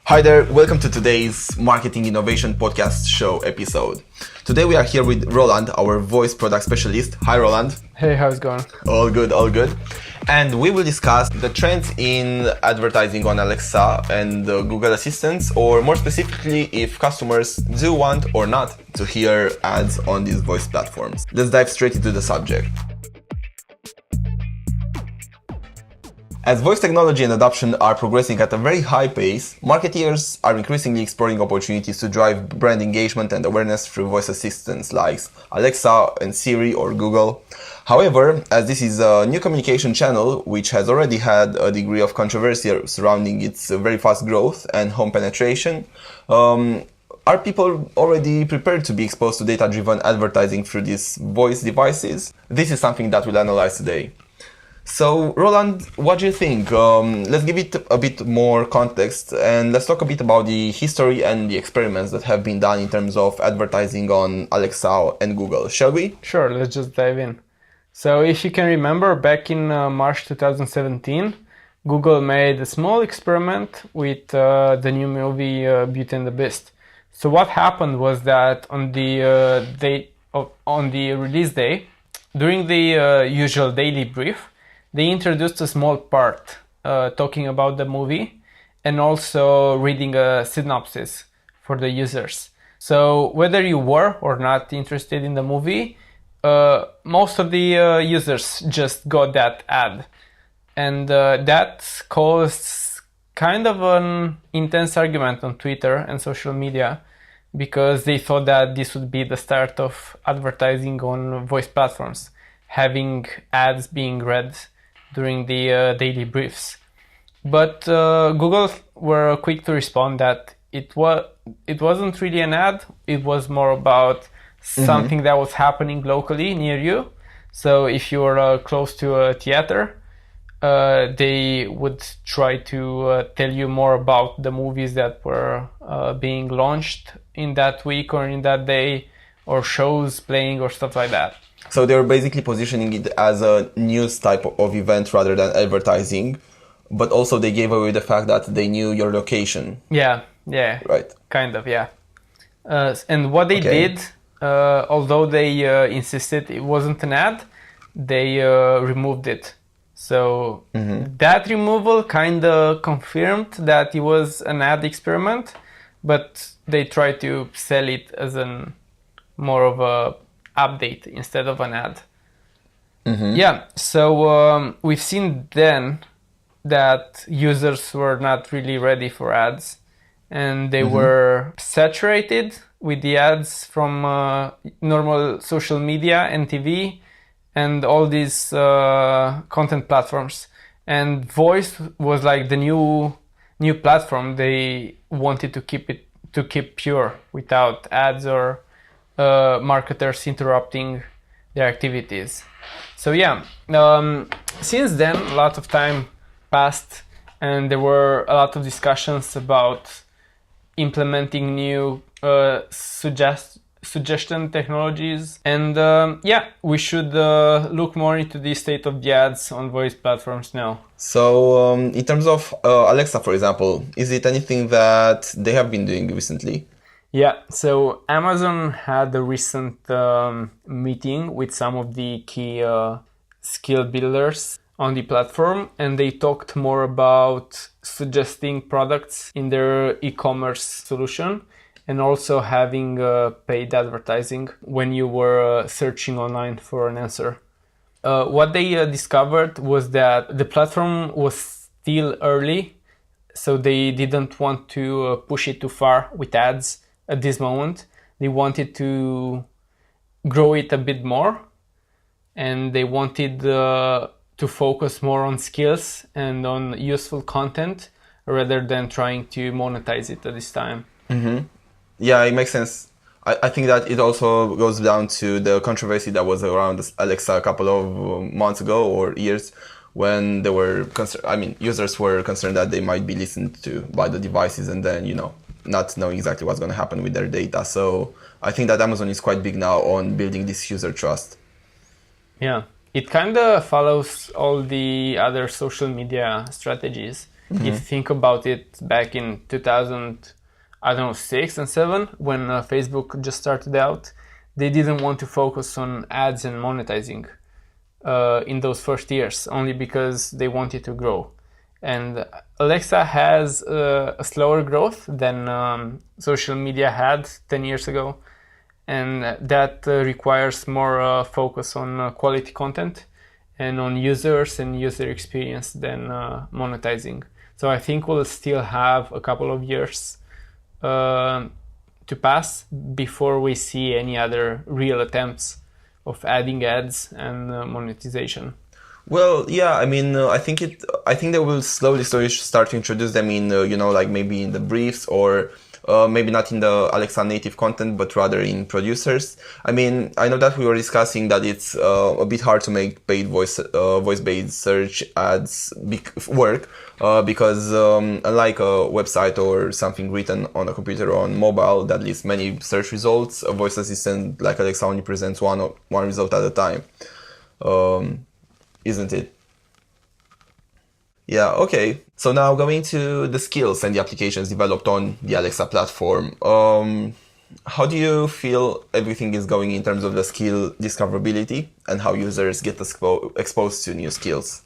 Hi there, welcome to today's Marketing Innovation Podcast show episode. Today we are here with Roland, our voice product specialist. Hi Roland. Hey, how's it going? All good, all good. And we will discuss the trends in advertising on Alexa and Google Assistants, or more specifically, if customers do want or not to hear ads on these voice platforms. Let's dive straight into the subject. As voice technology and adoption are progressing at a very high pace, marketeers are increasingly exploring opportunities to drive brand engagement and awareness through voice assistants like Alexa and Siri or Google. However, as this is a new communication channel which has already had a degree of controversy surrounding its very fast growth and home penetration, are people already prepared to be exposed to data-driven advertising through these voice devices? This is something that we'll analyze today. So, Roland, what do you think? Let's give it a bit more context and let's talk a bit about the history and the experiments that have been done in terms of advertising on Alexa and Google. Shall we? Sure, let's just dive in. So, if you can remember, back in March 2017, Google made a small experiment with the new movie Beauty and the Beast. So, what happened was that on the release day, during the usual daily brief, they introduced a small part talking about the movie and also reading a synopsis for the users. So whether you were or not interested in the movie, most of the users just got that ad. And that caused kind of an intense argument on Twitter and social media because they thought that this would be the start of advertising on voice platforms, having ads being read during the daily briefs. But Google were quick to respond that it wasn't really an ad, it was more about something that was happening locally near you. So if you were close to a theater, they would try to tell you more about the movies that were being launched in that week or in that day, or shows playing or stuff like that. So they were basically positioning it as a news type of event rather than advertising, but also they gave away the fact that they knew your location. Yeah. Right. Kind of, yeah. And what they did, although they insisted it wasn't an ad, they removed it. So that removal kind of confirmed that it was an ad experiment, but they tried to sell it as more of a update instead of an ad. Yeah, so we've seen then that users were not really ready for ads and they were saturated with the ads from normal social media and TV and all these content platforms. And voice was like the new platform they wanted to keep pure without ads or marketers interrupting their activities. So yeah, since then a lot of time passed and there were a lot of discussions about implementing new suggestion technologies, and we should look more into the state of the ads on voice platforms now. So in terms of Alexa, for example, is it anything that they have been doing recently? Yeah, so Amazon had a recent meeting with some of the key skill builders on the platform, and they talked more about suggesting products in their e-commerce solution and also having paid advertising when you were searching online for an answer. What they discovered was that the platform was still early, so they didn't want to push it too far with ads. At this moment, they wanted to grow it a bit more, and they wanted to focus more on skills and on useful content rather than trying to monetize it at this time. Yeah, it makes sense. I think that it also goes down to the controversy that was around Alexa a couple of months ago or years, when they were users were concerned that they might be listened to by the devices and then, not knowing exactly what's going to happen with their data. So I think that Amazon is quite big now on building this user trust. Yeah, it kind of follows all the other social media strategies If you think about it, back in 2006 and 7, when Facebook just started out, they didn't want to focus on ads and monetizing in those first years, only because they wanted to grow. And Alexa has a slower growth than social media had 10 years ago. And that requires more focus on quality content and on users and user experience than monetizing. So I think we'll still have a couple of years to pass before we see any other real attempts of adding ads and monetization. Well, yeah, I mean, I think they will slowly start to introduce them in, like maybe in the briefs or maybe not in the Alexa native content, but rather in producers. I mean, I know that we were discussing that it's a bit hard to make paid voice-based search ads work because unlike a website or something written on a computer or on mobile that lists many search results, a voice assistant like Alexa only presents one result at a time. Isn't it? Yeah, okay. So now going to the skills and the applications developed on the Alexa platform. How do you feel everything is going in terms of the skill discoverability and how users get exposed to new skills?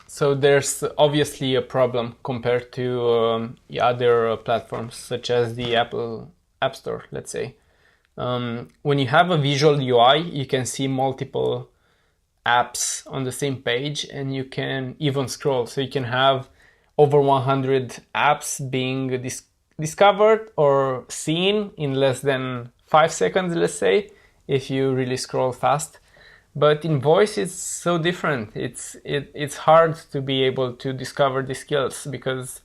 So there's obviously a problem compared to the other platforms, such as the Apple App Store, let's say. When you have a visual UI, you can see multiple apps on the same page, and you can even scroll. So you can have over 100 apps being discovered or seen in less than 5 seconds, let's say, if you really scroll fast. But in voice, it's so different. It's hard to be able to discover the skills because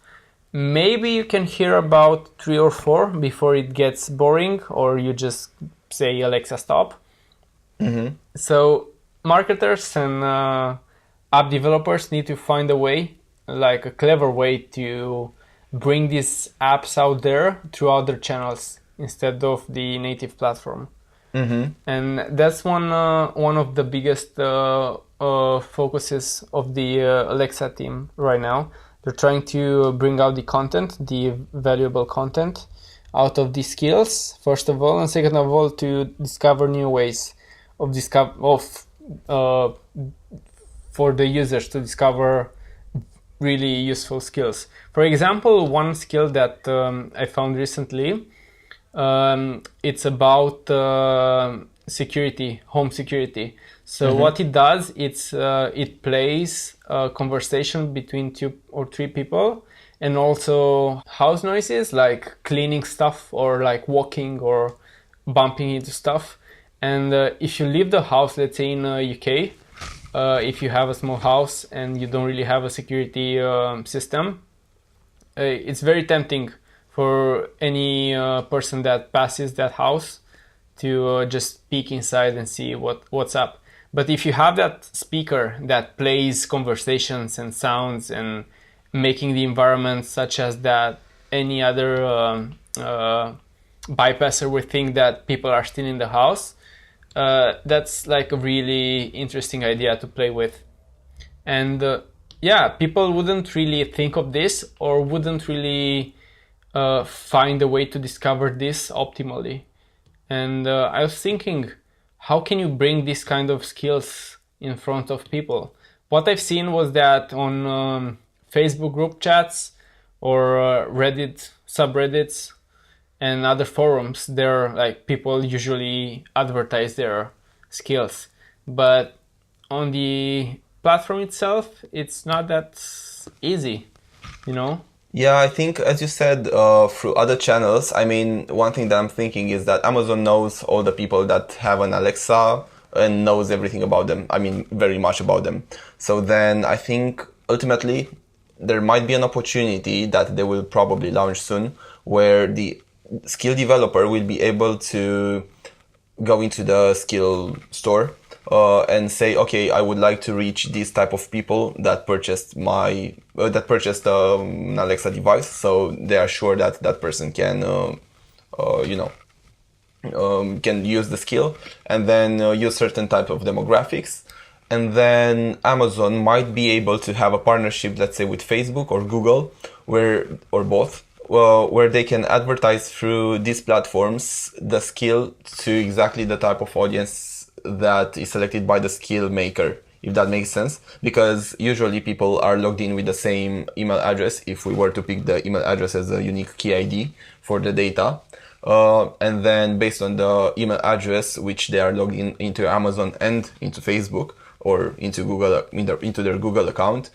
maybe you can hear about 3 or 4 before it gets boring, or you just say, Alexa, stop. Mm-hmm. So marketers and app developers need to find a way, like a clever way to bring these apps out there through other channels instead of the native platform. Mm-hmm. And that's one of the biggest focuses of the Alexa team right now. They're trying to bring out the content, the valuable content, out of the skills, first of all, and second of all, to discover new ways for the users to discover really useful skills. For example, one skill that I found recently, it's about security, home security. So what it does, it plays a conversation between 2 or 3 people, and also house noises like cleaning stuff or like walking or bumping into stuff. And if you leave the house, let's say in UK, if you have a small house and you don't really have a security system, it's very tempting for any person that passes that house to just peek inside and see what's up. But if you have that speaker that plays conversations and sounds and making the environment such as that any other bypasser would think that people are still in the house, that's like a really interesting idea to play with. And people wouldn't really think of this or wouldn't really find a way to discover this optimally. And I was thinking, how can you bring this kind of skills in front of people? What I've seen was that on Facebook group chats or Reddit subreddits and other forums, there like people usually advertise their skills, but on the platform itself, it's not that easy, Yeah, I think, as you said, through other channels, I mean, one thing that I'm thinking is that Amazon knows all the people that have an Alexa and knows everything about them. I mean, very much about them. So then I think ultimately there might be an opportunity that they will probably launch soon where the skill developer will be able to go into the skill store and say, okay, I would like to reach this type of people that purchased an Alexa device, so they are sure that that person can, can use the skill, and then use certain type of demographics, and then Amazon might be able to have a partnership, let's say with Facebook or Google, or both, where they can advertise through these platforms the skill to exactly the type of audience that is selected by the skill maker, if that makes sense. Because usually people are logged in with the same email address, if we were to pick the email address as a unique key ID for the data. And then based on the email address which they are logged in into Amazon and into Facebook or into Google, into their Google account,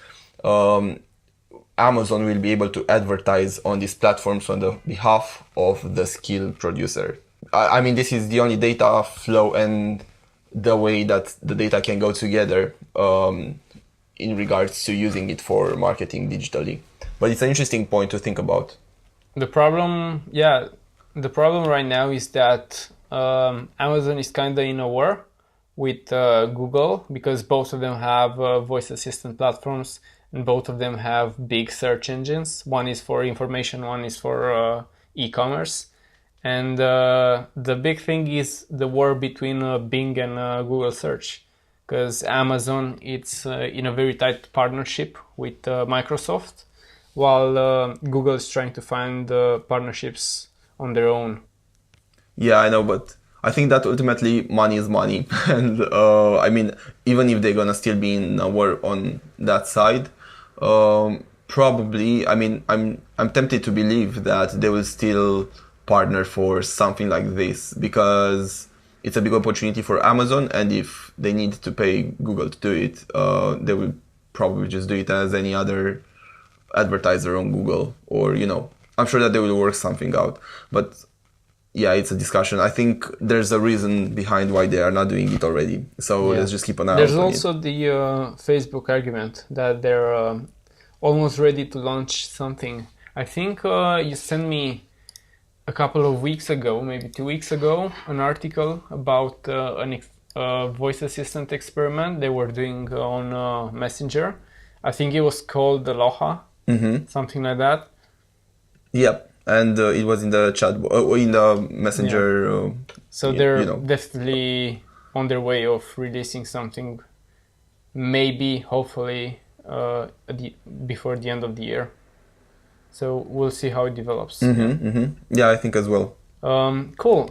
Amazon will be able to advertise on these platforms on the behalf of the skill producer. I mean, this is the only data flow and the way that the data can go together in regards to using it for marketing digitally. But it's an interesting point to think about. The problem right now is that Amazon is kind of in a war with Google, because both of them have voice assistant platforms and both of them have big search engines. One is for information, one is for e-commerce. And the big thing is the war between Bing and Google search, because Amazon, it's in a very tight partnership with Microsoft, while Google is trying to find partnerships on their own. Yeah, I know, but I think that ultimately money is money. And I mean, even if they're gonna still be in a war on that side, probably, I mean, I'm tempted to believe that they will still partner for something like this, because it's a big opportunity for Amazon, and if they need to pay Google to do it, they will probably just do it as any other advertiser on Google, or, you know, I'm sure that they will work something out. But yeah, it's a discussion. I think there's a reason behind why they are not doing it already. So let's just keep an eye out on it. There's also the Facebook argument that they're almost ready to launch something. I think you sent me a couple of weeks ago, maybe 2 weeks ago, an article about a voice assistant experiment they were doing on Messenger. I think it was called Aloha, something like that. Yep. And it was in the chat, in the Messenger. Yeah. So they're definitely on their way of releasing something, maybe, hopefully, before the end of the year. So we'll see how it develops. Yeah, I think as well. Cool.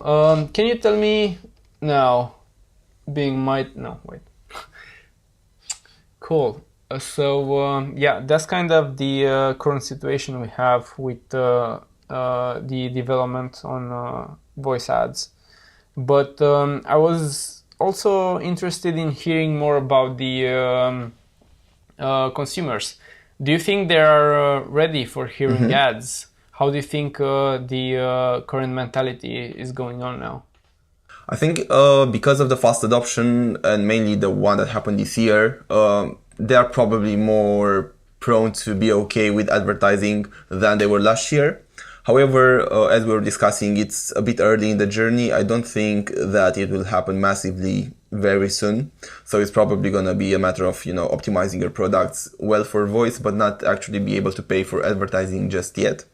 Can you tell me now, Cool. Yeah, that's kind of the current situation we have with the development on voice ads. But I was also interested in hearing more about the consumers. Do you think they are ready for hearing ads? How do you think the current mentality is going on now? I think because of the fast adoption, and mainly the one that happened this year, they are probably more prone to be okay with advertising than they were last year. However, as we were discussing, it's a bit early in the journey. I don't think that it will happen massively very soon. So it's probably going to be a matter of, optimizing your products well for voice, but not actually be able to pay for advertising just yet.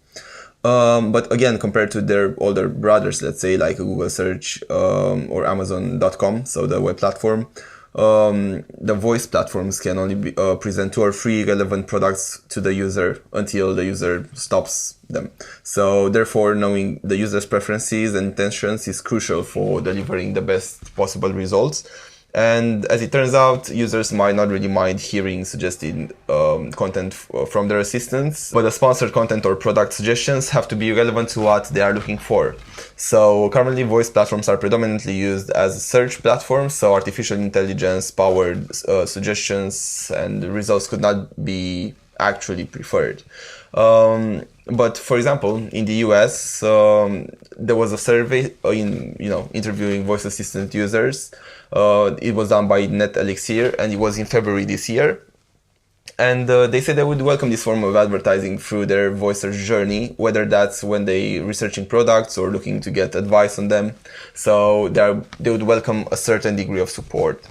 But again, compared to their older brothers, let's say like Google Search or Amazon.com, so the web platform, the voice platforms can only present 2 or 3 relevant products to the user until the user stops them. So therefore, knowing the user's preferences and intentions is crucial for delivering the best possible results. And as it turns out, users might not really mind hearing suggested content from their assistants, but the sponsored content or product suggestions have to be relevant to what they are looking for. So currently, voice platforms are predominantly used as search platforms, so artificial intelligence powered suggestions and results could not be actually preferred. But for example, in the US, there was a survey interviewing voice assistant users. It was done by Net Elixir, and it was in February this year. And they said they would welcome this form of advertising through their voice search journey, whether that's when they researching products or looking to get advice on them. So they would welcome a certain degree of support.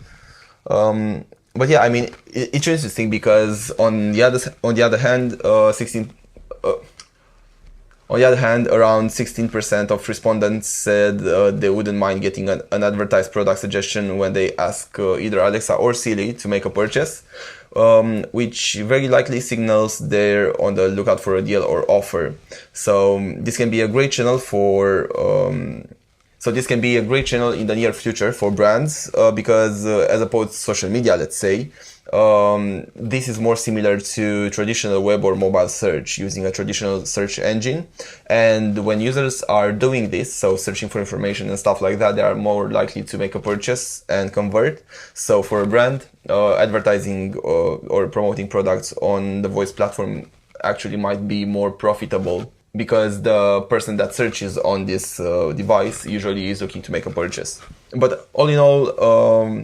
But yeah, I mean, it's interesting because on the other hand, On the other hand, around 16% of respondents said they wouldn't mind getting an advertised product suggestion when they ask either Alexa or Siri to make a purchase, which very likely signals they're on the lookout for a deal or offer. So this can be a great channel in the near future for brands because as opposed to social media, let's say, this is more similar to traditional web or mobile search using a traditional search engine. And when users are doing this, so searching for information and stuff like that, they are more likely to make a purchase and convert. So for a brand, advertising or promoting products on the voice platform actually might be more profitable because the person that searches on this device usually is looking to make a purchase. But all in all,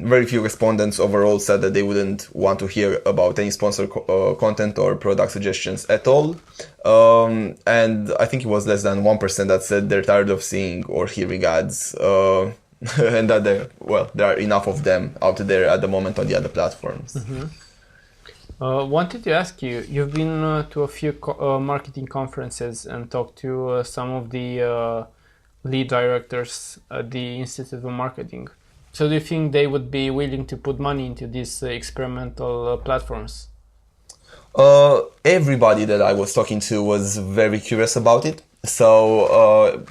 very few respondents overall said that they wouldn't want to hear about any sponsored content or product suggestions at all. And I think it was less than 1% that said they're tired of seeing or hearing ads. And that there are enough of them out there at the moment on the other platforms. Mm-hmm. Wanted to ask you, you've been to a few marketing conferences and talked to some of the lead directors at the Institute of Marketing. So do you think they would be willing to put money into these experimental platforms? Everybody that I was talking to was very curious about it. So,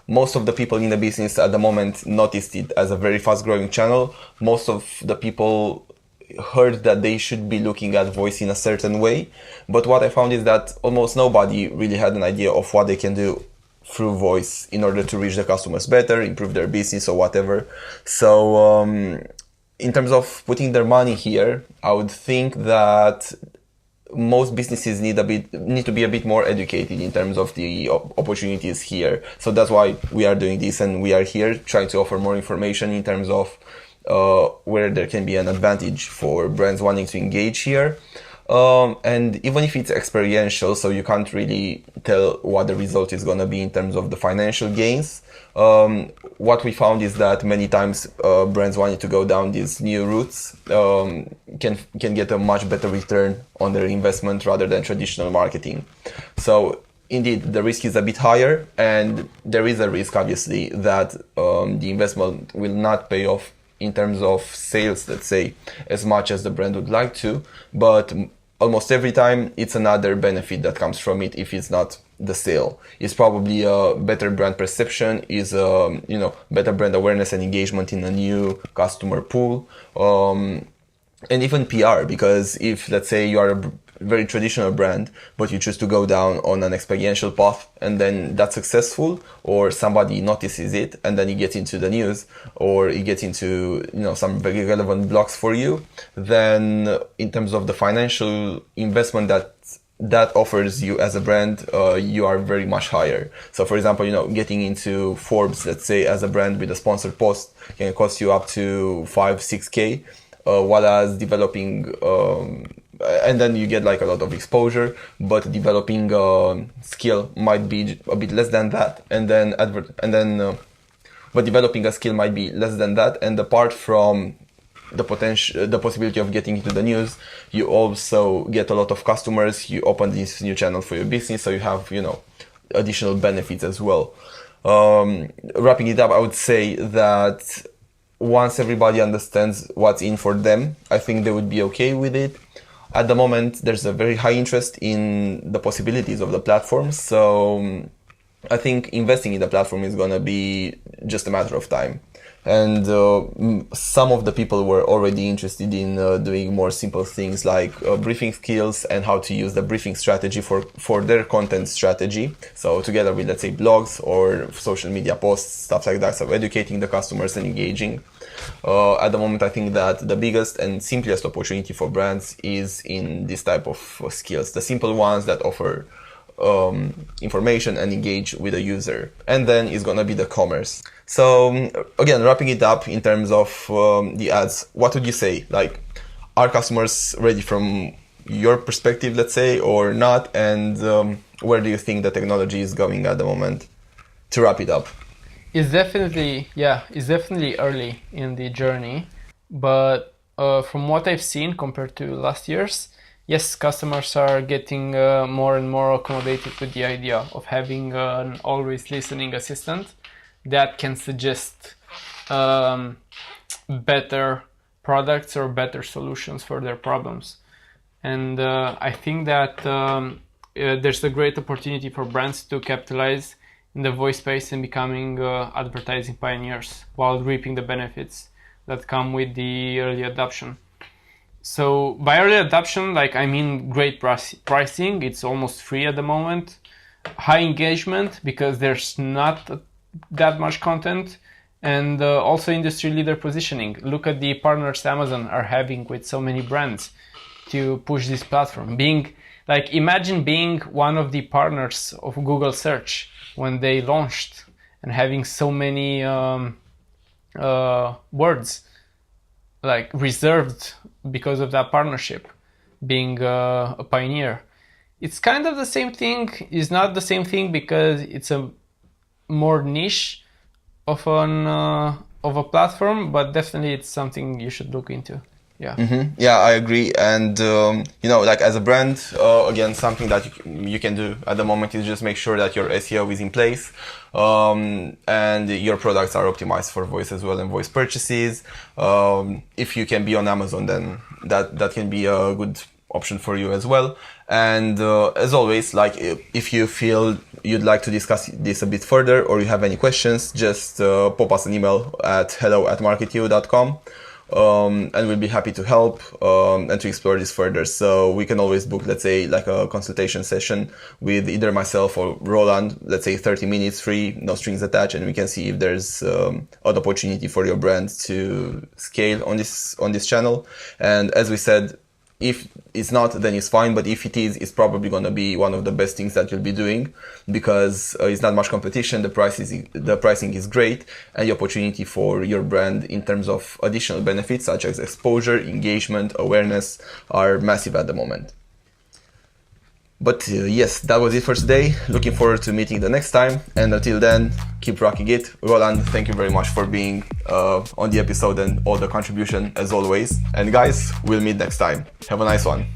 most of the people in the business at the moment noticed it as a very fast growing channel. Most of the people heard that they should be looking at voice in a certain way. But what I found is that almost nobody really had an idea of what they can do through voice in order to reach the customers better, improve their business or whatever. So in terms of putting their money here, I would think that most businesses need to be a bit more educated in terms of the opportunities here. So that's why we are doing this, and we are here trying to offer more information in terms of where there can be an advantage for brands wanting to engage here. And even if it's experiential, so you can't really tell what the result is going to be in terms of the financial gains, what we found is that many times brands wanting to go down these new routes can get a much better return on their investment rather than traditional marketing. So indeed, the risk is a bit higher, and there is a risk, obviously, that the investment will not pay off in terms of sales, let's say, as much as the brand would like to, but almost every time it's another benefit that comes from it. If it's not the sale, it's probably a better brand perception, is better brand awareness and engagement in a new customer pool, and even PR, because if, let's say, you are a very traditional brand, but you choose to go down on an experiential path, and then that's successful, or somebody notices it, and then it gets into the news, or it gets into some very relevant blogs for you, then in terms of the financial investment that offers you as a brand, you are very much higher. So for example, getting into Forbes, let's say, as a brand with a sponsored post can cost you up to 5-6K, while as developing and then you get like a lot of exposure, but developing skill might be a bit less than that, but developing a skill might be less than that. And apart from the possibility of getting into the news, you also get a lot of customers. You open this new channel for your business, so you have additional benefits as well. Wrapping it up, I would say that once everybody understands what's in for them, I think they would be okay with it. At the moment, there's a very high interest in the possibilities of the platform, so I think investing in the platform is going to be just a matter of time. And some of the people were already interested in doing more simple things like briefing skills and how to use the briefing strategy for their content strategy. So together with, let's say, blogs or social media posts, stuff like that. So educating the customers and engaging. At the moment, I think that the biggest and simplest opportunity for brands is in this type of skills. The simple ones that offer information and engage with the user, and then it's gonna be the commerce. So again, wrapping it up in terms of the ads, what would you say? Like, are customers ready from your perspective, let's say, or not? And where do you think the technology is going at the moment? To wrap it up, it's definitely early in the journey, but from what I've seen compared to last year's, yes, customers are getting more and more accommodated with the idea of having an always listening assistant that can suggest better products or better solutions for their problems. And I think that there's a great opportunity for brands to capitalize in the voice space and becoming advertising pioneers while reaping the benefits that come with the early adoption. So by early adoption, like I mean great pricing, it's almost free at the moment, high engagement because there's not that much content, and also industry leader positioning. Look at the partners Amazon are having with so many brands to push this platform. Imagine being one of the partners of Google Search when they launched and having so many words like reserved because of that partnership, being a pioneer. It's kind of the same thing. It's not the same thing because it's a more niche of a platform, but definitely it's something you should look into. Yeah. Mm-hmm. Yeah, I agree. And like as a brand, again, something that you can do at the moment is just make sure that your SEO is in place, and your products are optimized for voice as well and voice purchases. If you can be on Amazon, then that can be a good option for you as well. And as always, like if you feel you'd like to discuss this a bit further or you have any questions, just pop us an email at hello@marketiu.com. And we'll be happy to help and to explore this further. So we can always book, let's say, like a consultation session with either myself or Roland, let's say 30 minutes free, no strings attached, and we can see if there's an opportunity for your brand to scale on this channel. And as we said, if it's not, then it's fine. But if it is, it's probably going to be one of the best things that you'll be doing because it's not much competition. The pricing is great, and the opportunity for your brand in terms of additional benefits such as exposure, engagement, awareness are massive at the moment. But yes, that was it for today. Looking forward to meeting the next time. And until then, keep rocking it. Roland, thank you very much for being on the episode and all the contribution as always. And guys, we'll meet next time. Have a nice one.